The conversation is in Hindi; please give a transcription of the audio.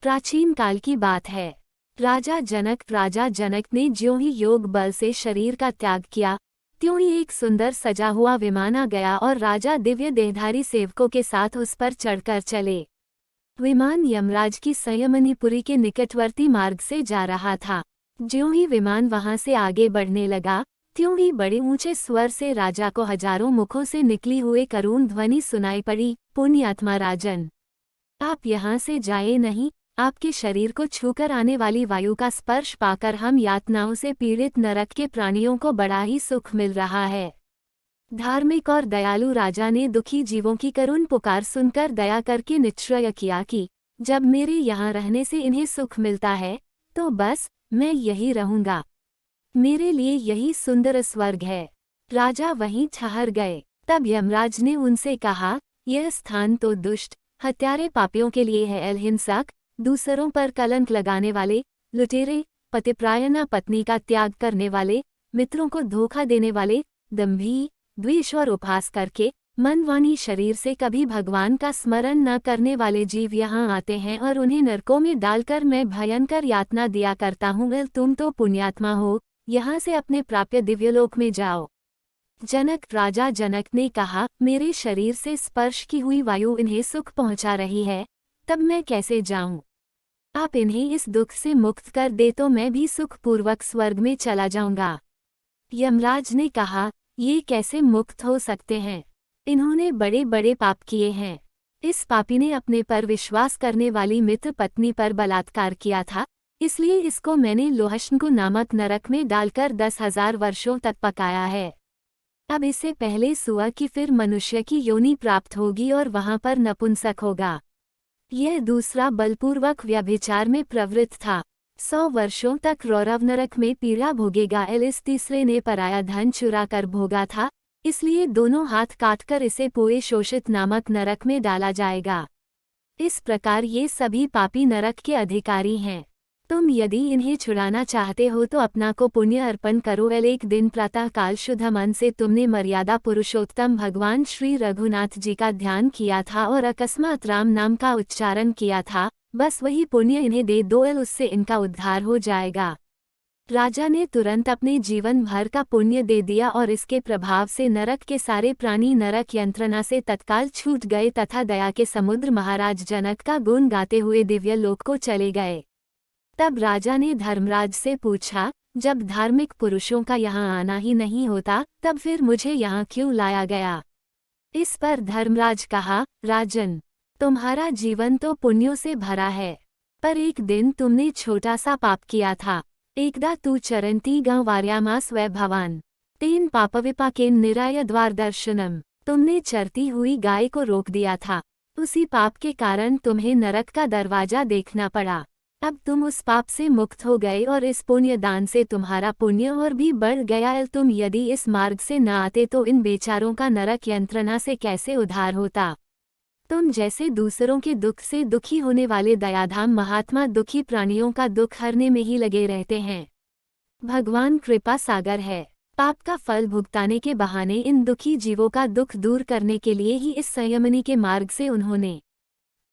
प्राचीन काल की बात है। राजा जनक ने ज्यों ही योग बल से शरीर का त्याग किया, त्यों ही एक सुंदर सजा हुआ विमान आ गया और राजा दिव्य देहधारी सेवकों के साथ उस पर चढ़कर चले। विमान यमराज की संयमनीपुरी के निकटवर्ती मार्ग से जा रहा था। ज्यों ही विमान वहां से आगे बढ़ने लगा, त्यों ही बड़े ऊंचे स्वर से राजा को हजारों मुखों से निकली हुए करुण ध्वनि सुनाई पड़ी, पुण्यात्मा राजन, आप यहाँ से जाए नहीं। आपके शरीर को छूकर आने वाली वायु का स्पर्श पाकर हम यातनाओं से पीड़ित नरक के प्राणियों को बड़ा ही सुख मिल रहा है। धार्मिक और दयालु राजा ने दुखी जीवों की करुण पुकार सुनकर दया करके निश्चय किया कि जब मेरे यहाँ रहने से इन्हें सुख मिलता है तो बस मैं यही रहूंगा। मेरे लिए यही सुंदर स्वर्ग है। राजा वहीं ठहर गए। तब यमराज ने उनसे कहा, यह स्थान तो दुष्ट हत्यारे पापियों के लिए है। हिंसक, दूसरों पर कलंक लगाने वाले, लुटेरे, पतिप्रायणा पत्नी का त्याग करने वाले, मित्रों को धोखा देने वाले, दंभी, द्वेष और उपहास करके मन वाणी शरीर से कभी भगवान का स्मरण न करने वाले जीव यहाँ आते हैं और उन्हें नरकों में डालकर मैं भयंकर यातना दिया करता हूँ। तुम तो पुण्यात्मा हो, यहाँ से अपने प्राप्य दिव्यलोक में जाओ। राजा जनक ने कहा, मेरे शरीर से स्पर्श की हुई वायु इन्हें सुख पहुँचा रही है, तब मैं कैसे जाऊं? आप इन्हें इस दुख से मुक्त कर दे तो मैं भी सुखपूर्वक स्वर्ग में चला जाऊंगा। यमराज ने कहा, ये कैसे मुक्त हो सकते हैं? इन्होंने बड़े बड़े पाप किए हैं। इस पापी ने अपने पर विश्वास करने वाली मित्र पत्नी पर बलात्कार किया था, इसलिए इसको मैंने लोहशंकु नामक नरक में डालकर 10,000 वर्षों तक पकाया है। अब इससे पहले सुअर की फिर मनुष्य की योनि प्राप्त होगी और वहां पर नपुंसक होगा। यह दूसरा बलपूर्वक व्यभिचार में प्रवृत्त था। 100 वर्षों तक रौरव नरक में पीड़ा भोगेगा। इस तीसरे ने पराया धन चुरा कर भोगा था, इसलिए दोनों हाथ काटकर इसे पोए शोषित नामक नरक में डाला जाएगा। इस प्रकार ये सभी पापी नरक के अधिकारी हैं। तुम यदि इन्हें छुड़ाना चाहते हो तो अपना को पुण्य अर्पण करो। एक दिन प्रातःकाल शुद्ध मन से तुमने मर्यादा पुरुषोत्तम भगवान श्री रघुनाथ जी का ध्यान किया था और अकस्मात राम नाम का उच्चारण किया था, बस वही पुण्य इन्हें दे दो, उससे इनका उद्धार हो जाएगा। राजा ने तुरंत अपने जीवन भर का पुण्य दे दिया और इसके प्रभाव से नरक के सारे प्राणी नरक यंत्रणा से तत्काल छूट गए तथा दया के समुद्र महाराज जनक का गुण गाते हुए दिव्य लोक को चले गए। तब राजा ने धर्मराज से पूछा, जब धार्मिक पुरुषों का यहाँ आना ही नहीं होता तब फिर मुझे यहाँ क्यों लाया गया? इस पर धर्मराज कहा, राजन, तुम्हारा जीवन तो पुण्यों से भरा है, पर एक दिन तुमने छोटा सा पाप किया था। एकदा तू चरंती गांव वार्यामास वै भवान तेन पापविपाकेन निराय द्वार दर्शनम। तुमने चरती हुई गाय को रोक दिया था, उसी पाप के कारण तुम्हें नरक का दरवाजा देखना पड़ा। अब तुम उस पाप से मुक्त हो गए और इस पुण्य दान से तुम्हारा पुण्य और भी बढ़ गया। तुम यदि इस मार्ग से न आते तो इन बेचारों का नरक यंत्रणा से कैसे उद्धार होता? तुम जैसे दूसरों के दुख से दुखी होने वाले दयाधाम महात्मा दुखी प्राणियों का दुख हरने में ही लगे रहते हैं। भगवान कृपा सागर है। पाप का फल भुगताने के बहाने इन दुखी जीवों का दुख दूर करने के लिए ही इस संयमनी के मार्ग से उन्होंने